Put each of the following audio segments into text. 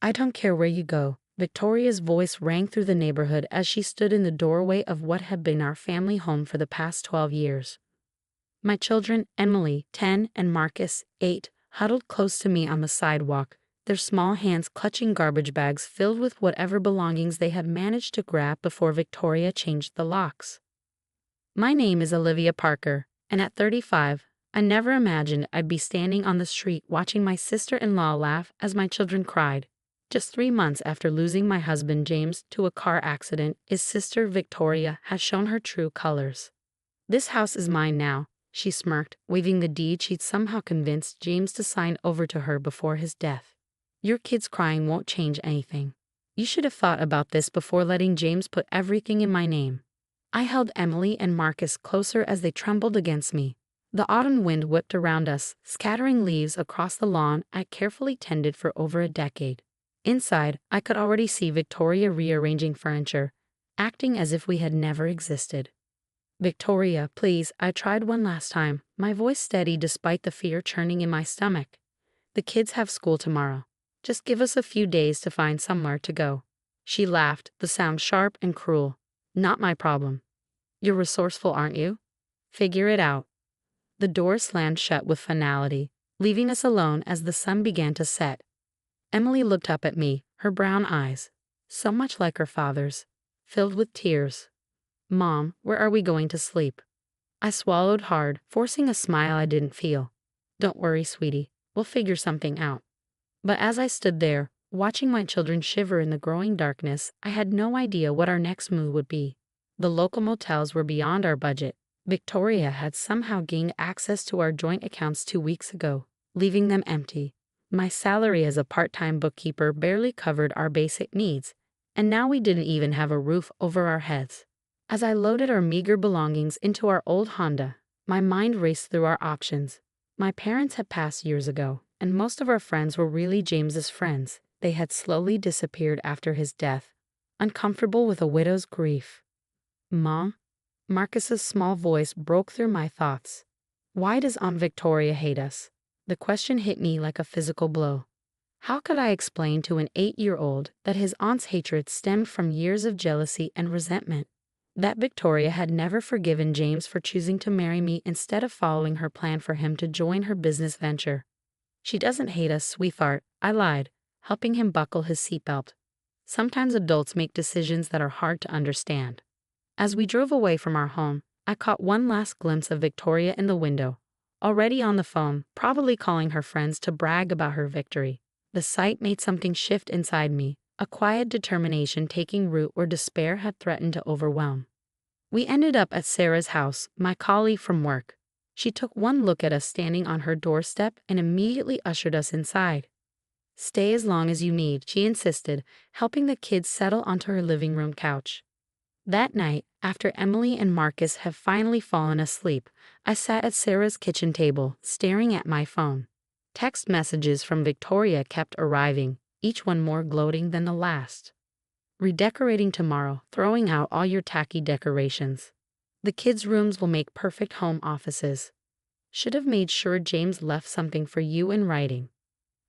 I don't care where you go. Victoria's voice rang through the neighborhood as she stood in the doorway of what had been our family home for the past 12 years. My children, Emily, 10, and Marcus, 8, huddled close to me on the sidewalk, their small hands clutching garbage bags filled with whatever belongings they had managed to grab before Victoria changed the locks. My name is Olivia Parker, and at 35, I never imagined I'd be standing on the street watching my sister-in-law laugh as my children cried. Just 3 months after losing my husband James to a car accident, his sister Victoria has shown her true colors. This house is mine now, she smirked, waving the deed she'd somehow convinced James to sign over to her before his death. Your kids crying won't change anything. You should have thought about this before letting James put everything in my name. I held Emily and Marcus closer as they trembled against me. The autumn wind whipped around us, scattering leaves across the lawn I'd carefully tended for over a decade. Inside, I could already see Victoria rearranging furniture, acting as if we had never existed. Victoria, please, I tried one last time, my voice steady despite the fear churning in my stomach. The kids have school tomorrow. Just give us a few days to find somewhere to go. She laughed, the sound sharp and cruel. Not my problem. You're resourceful, aren't you? Figure it out. The door slammed shut with finality, leaving us alone as the sun began to set. Emily looked up at me, her brown eyes, so much like her father's, filled with tears. Mom, where are we going to sleep? I swallowed hard, forcing a smile I didn't feel. Don't worry, sweetie, we'll figure something out. But as I stood there, watching my children shiver in the growing darkness, I had no idea what our next move would be. The local motels were beyond our budget. Victoria had somehow gained access to our joint accounts 2 weeks ago, leaving them empty. My salary as a part-time bookkeeper barely covered our basic needs, and now we didn't even have a roof over our heads. As I loaded our meager belongings into our old Honda, my mind raced through our options. My parents had passed years ago, and most of our friends were really James's friends. They had slowly disappeared after his death, uncomfortable with a widow's grief. Mom? Marcus's small voice broke through my thoughts. Why does Aunt Victoria hate us? The question hit me like a physical blow. How could I explain to an 8-year-old that his aunt's hatred stemmed from years of jealousy and resentment? That Victoria had never forgiven James for choosing to marry me instead of following her plan for him to join her business venture. She doesn't hate us, sweetheart, I lied, helping him buckle his seatbelt. Sometimes adults make decisions that are hard to understand. As we drove away from our home, I caught one last glimpse of Victoria in the window, already on the phone, probably calling her friends to brag about her victory. The sight made something shift inside me, a quiet determination taking root where despair had threatened to overwhelm. We ended up at Sarah's house, my colleague from work. She took one look at us standing on her doorstep and immediately ushered us inside. Stay as long as you need, she insisted, helping the kids settle onto her living room couch. That night, after Emily and Marcus had finally fallen asleep, I sat at Sarah's kitchen table, staring at my phone. Text messages from Victoria kept arriving, each one more gloating than the last. Redecorating tomorrow, throwing out all your tacky decorations. The kids' rooms will make perfect home offices. Should have made sure James left something for you in writing.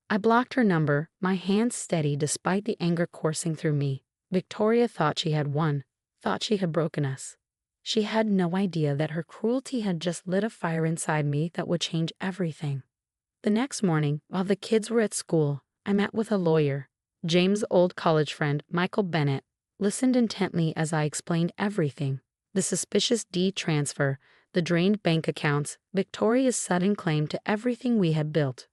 I blocked her number, my hands steady despite the anger coursing through me. Victoria thought she had won, thought she had broken us. She had no idea that her cruelty had just lit a fire inside me that would change everything. The next morning, while the kids were at school, I met with a lawyer. James' old college friend, Michael Bennett, listened intently as I explained everything. The suspicious deed transfer, the drained bank accounts, Victoria's sudden claim to everything we had built.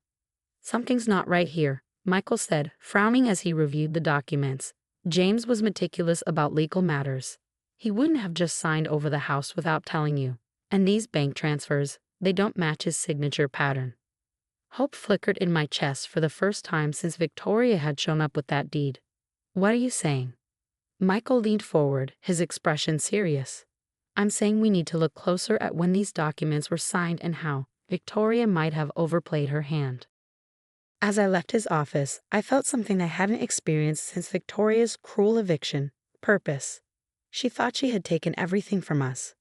Something's not right here, Michael said, frowning as he reviewed the documents. James was meticulous about legal matters. He wouldn't have just signed over the house without telling you. And these bank transfers, they don't match his signature pattern. Hope flickered in my chest for the first time since Victoria had shown up with that deed. What are you saying? Michael leaned forward, his expression serious. I'm saying we need to look closer at when these documents were signed and how Victoria might have overplayed her hand. As I left his office, I felt something I hadn't experienced since Victoria's cruel eviction: purpose. She thought she had taken everything from us,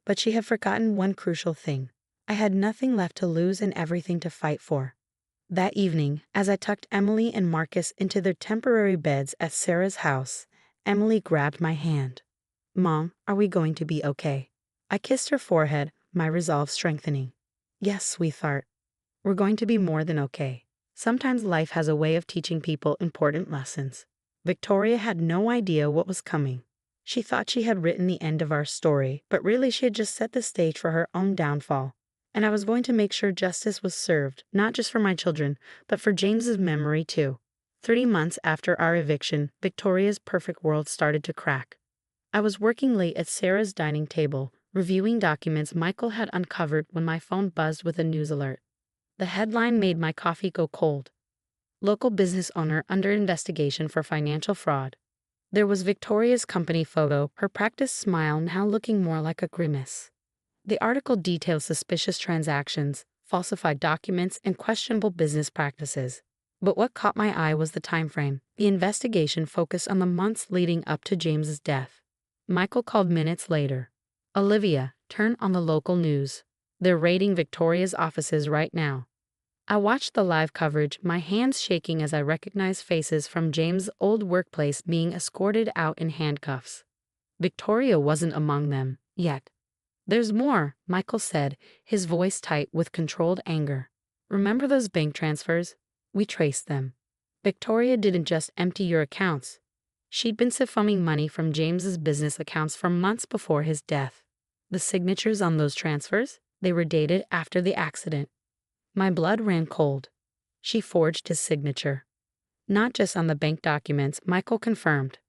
but she had forgotten one crucial thing. I had nothing left to lose and everything to fight for. That evening, as I tucked Emily and Marcus into their temporary beds at Sarah's house, Emily grabbed my hand. "Mom, are we going to be okay?" I kissed her forehead, my resolve strengthening. "Yes, sweetheart. We're going to be more than okay. Sometimes life has a way of teaching people important lessons." Victoria had no idea what was coming. She thought she had written the end of our story, but really she had just set the stage for her own downfall. And I was going to make sure justice was served, not just for my children, but for James's memory too. 3 months after our eviction, Victoria's perfect world started to crack. I was working late at Sarah's dining table, reviewing documents Michael had uncovered when my phone buzzed with a news alert. The headline made my coffee go cold. Local business owner under investigation for financial fraud. There was Victoria's company photo, her practiced smile now looking more like a grimace. The article details suspicious transactions, falsified documents, and questionable business practices. But what caught my eye was the time frame. The investigation focused on the months leading up to James's death. Michael called minutes later. "Olivia, turn on the local news. They're raiding Victoria's offices right now." I watched the live coverage, my hands shaking as I recognized faces from James' old workplace being escorted out in handcuffs. Victoria wasn't among them, yet. "There's more," Michael said, his voice tight with controlled anger. "Remember those bank transfers? We traced them. Victoria didn't just empty your accounts. She'd been siphoning money from James's business accounts for months before his death. The signatures on those transfers? They were dated after the accident." My blood ran cold. She forged his signature. Not just on the bank documents, Michael confirmed.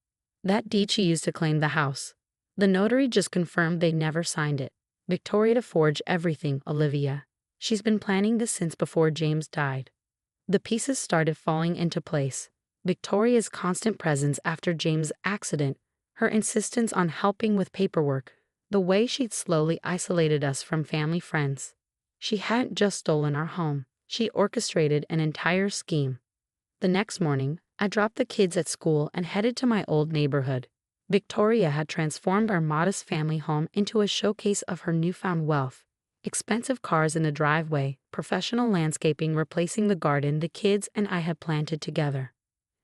That deed she used to claim the house. The notary just confirmed they never signed it. Victoria forged everything, Olivia. She's been planning this since before James died. The pieces started falling into place. Victoria's constant presence after James' accident, her insistence on helping with paperwork, the way she'd slowly isolated us from family friends. She hadn't just stolen our home. She orchestrated an entire scheme. The next morning, I dropped the kids at school and headed to my old neighborhood. Victoria had transformed our modest family home into a showcase of her newfound wealth. Expensive cars in the driveway, professional landscaping replacing the garden the kids and I had planted together.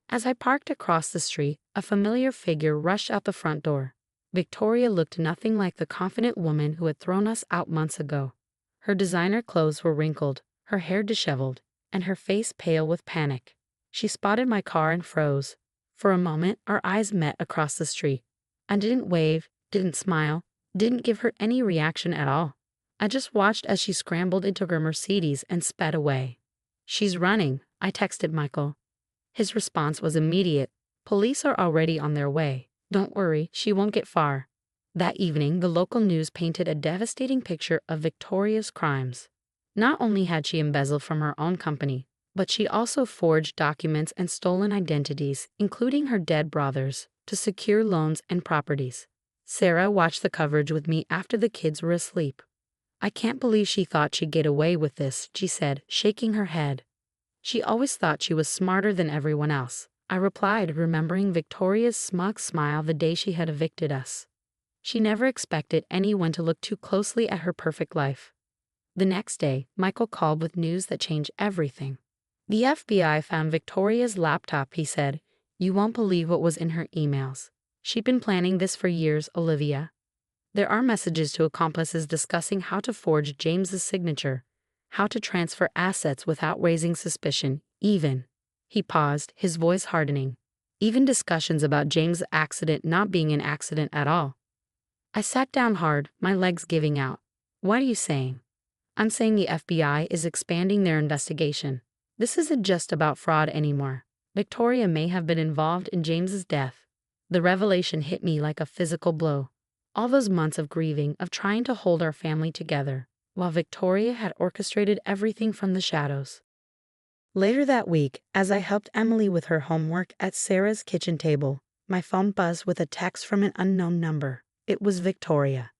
As I parked across the street, a familiar figure rushed out the front door. Victoria looked nothing like the confident woman who had thrown us out months ago. Her designer clothes were wrinkled, her hair disheveled, and her face pale with panic. She spotted my car and froze. For a moment, our eyes met across the street. I didn't wave, didn't smile, didn't give her any reaction at all. I just watched as she scrambled into her Mercedes and sped away. "She's running," I texted Michael. His response was immediate. "Police are already on their way. Don't worry, she won't get far." That evening, the local news painted a devastating picture of Victoria's crimes. Not only had she embezzled from her own company, but she also forged documents and stolen identities, including her dead brothers, to secure loans and properties. Sarah watched the coverage with me after the kids were asleep. "I can't believe she thought she'd get away with this," she said, shaking her head. "She always thought she was smarter than everyone else," I replied, remembering Victoria's smug smile the day she had evicted us. She never expected anyone to look too closely at her perfect life. The next day, Michael called with news that changed everything. "The FBI found Victoria's laptop," he said. "You won't believe what was in her emails. She'd been planning this for years, Olivia. There are messages to accomplices discussing how to forge James's signature, how to transfer assets without raising suspicion, even." He paused, his voice hardening. "Even discussions about James' accident not being an accident at all." I sat down hard, my legs giving out. "What are you saying?" "I'm saying the FBI is expanding their investigation. This isn't just about fraud anymore. Victoria may have been involved in James's death." The revelation hit me like a physical blow. All those months of grieving, of trying to hold our family together, while Victoria had orchestrated everything from the shadows. Later that week, as I helped Emily with her homework at Sarah's kitchen table, my phone buzzed with a text from an unknown number. It was Victoria.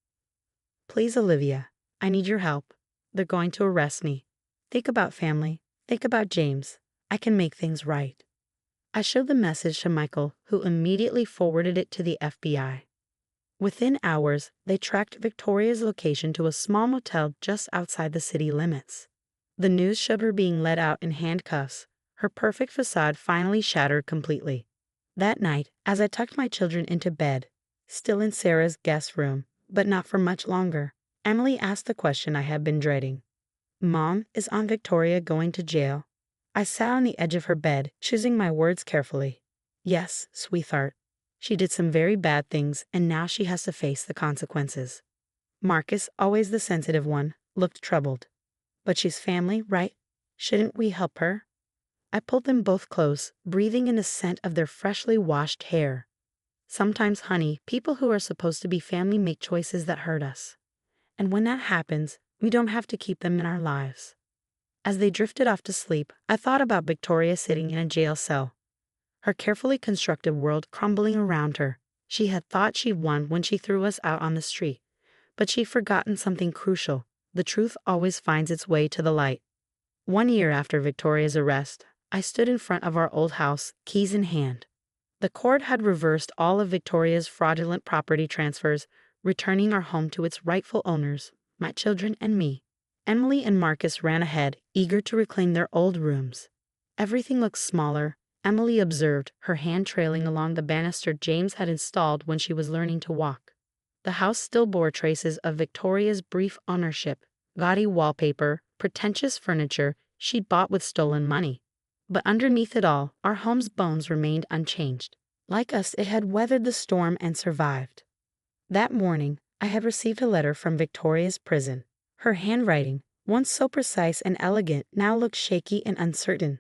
"Please, Olivia, I need your help. They're going to arrest me. Think about family. Think about James. I can make things right." I showed the message to Michael, who immediately forwarded it to the FBI. Within hours, they tracked Victoria's location to a small motel just outside the city limits. The news showed her being led out in handcuffs, her perfect facade finally shattered completely. That night, as I tucked my children into bed, still in Sarah's guest room, but not for much longer, Emily asked the question I had been dreading. Mom, is Aunt Victoria going to jail? I sat on the edge of her bed, choosing my words carefully. Yes, sweetheart. She did some very bad things, and now she has to face the consequences. Marcus, always the sensitive one, looked troubled. But she's family, right? Shouldn't we help her? I pulled them both close, breathing in the scent of their freshly washed hair. Sometimes, honey, people who are supposed to be family make choices that hurt us. And when that happens, we don't have to keep them in our lives. As they drifted off to sleep, I thought about Victoria sitting in a jail cell, her carefully constructed world crumbling around her. She had thought she'd won when she threw us out on the street, but she'd forgotten something crucial. The truth always finds its way to the light. 1 year after Victoria's arrest, I stood in front of our old house, keys in hand. The court had reversed all of Victoria's fraudulent property transfers, returning our home to its rightful owners, my children and me. Emily and Marcus ran ahead, eager to reclaim their old rooms. Everything looked smaller, Emily observed, her hand trailing along the banister James had installed when she was learning to walk. The house still bore traces of Victoria's brief ownership, gaudy wallpaper, pretentious furniture she'd bought with stolen money. But underneath it all, our home's bones remained unchanged. Like us, it had weathered the storm and survived. That morning, I had received a letter from Victoria's prison. Her handwriting, once so precise and elegant, now looked shaky and uncertain.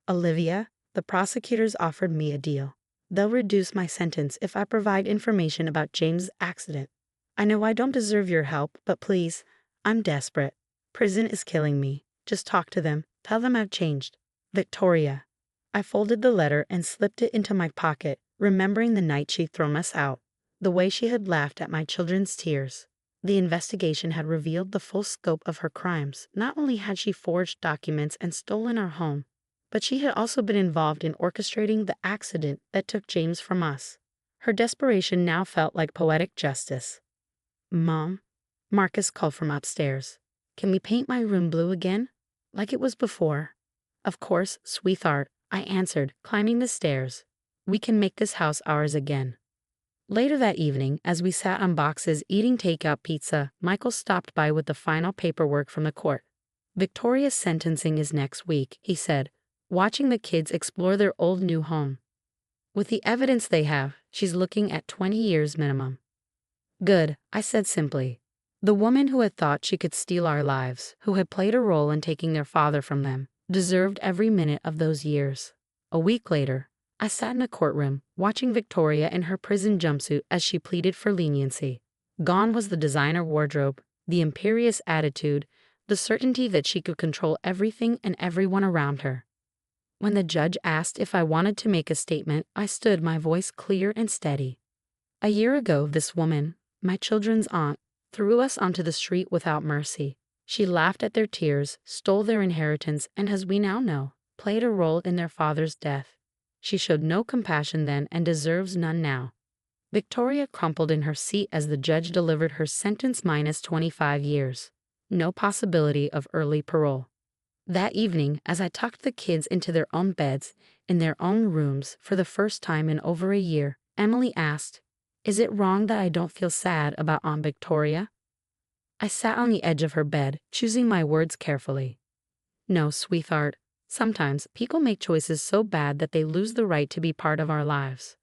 Olivia, the prosecutors offered me a deal. They'll reduce my sentence if I provide information about James' accident. I know I don't deserve your help, but please, I'm desperate. Prison is killing me. Just talk to them. Tell them I've changed. Victoria. I folded the letter and slipped it into my pocket, remembering the night she'd thrown us out, the way she had laughed at my children's tears. The investigation had revealed the full scope of her crimes. Not only had she forged documents and stolen our home, but she had also been involved in orchestrating the accident that took James from us. Her desperation now felt like poetic justice. Mom, Marcus called from upstairs. Can we paint my room blue again? Like it was before? Of course, sweetheart, I answered, climbing the stairs. We can make this house ours again. Later that evening, as we sat on boxes eating takeout pizza, Michael stopped by with the final paperwork from the court. Victoria's sentencing is next week, he said, watching the kids explore their old new home. With the evidence they have, she's looking at 20 years minimum. Good, I said simply. The woman who had thought she could steal our lives, who had played a role in taking their father from them, deserved every minute of those years. A week later, I sat in a courtroom, watching Victoria in her prison jumpsuit as she pleaded for leniency. Gone was the designer wardrobe, the imperious attitude, the certainty that she could control everything and everyone around her. When the judge asked if I wanted to make a statement, I stood, my voice clear and steady. A year ago, this woman, my children's aunt, threw us onto the street without mercy. She laughed at their tears, stole their inheritance, and as we now know, played a role in their father's death. She showed no compassion then and deserves none now. Victoria crumpled in her seat as the judge delivered her sentence minus 25 years. No possibility of early parole. That evening, as I tucked the kids into their own beds, in their own rooms for the first time in over a year, Emily asked, "Is it wrong that I don't feel sad about Aunt Victoria?" I sat on the edge of her bed, choosing my words carefully. No, sweetheart. Sometimes people make choices so bad that they lose the right to be part of our lives.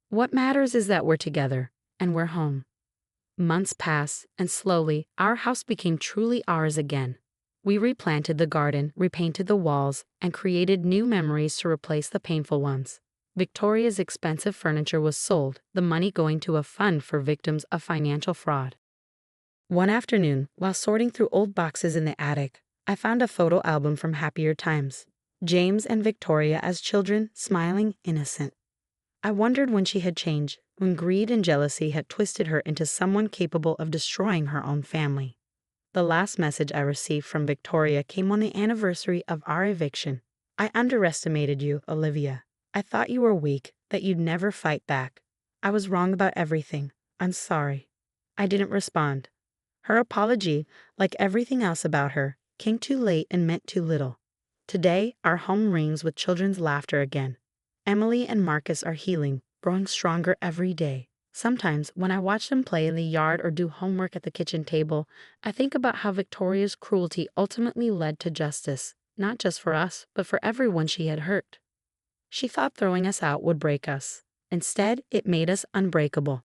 What matters is that we're together, and we're home. Months passed, and slowly, our house became truly ours again. We replanted the garden, repainted the walls, and created new memories to replace the painful ones. Victoria's expensive furniture was sold, the money going to a fund for victims of financial fraud. One afternoon, while sorting through old boxes in the attic, I found a photo album from happier times. James and Victoria as children, smiling, innocent. I wondered when she had changed, when greed and jealousy had twisted her into someone capable of destroying her own family. The last message I received from Victoria came on the anniversary of our eviction. I underestimated you, Olivia. I thought you were weak, that you'd never fight back. I was wrong about everything. I'm sorry. I didn't respond. Her apology, like everything else about her, came too late and meant too little. Today, our home rings with children's laughter again. Emily and Marcus are healing, growing stronger every day. Sometimes, when I watch them play in the yard or do homework at the kitchen table, I think about how Victoria's cruelty ultimately led to justice, not just for us, but for everyone she had hurt. She thought throwing us out would break us. Instead, it made us unbreakable.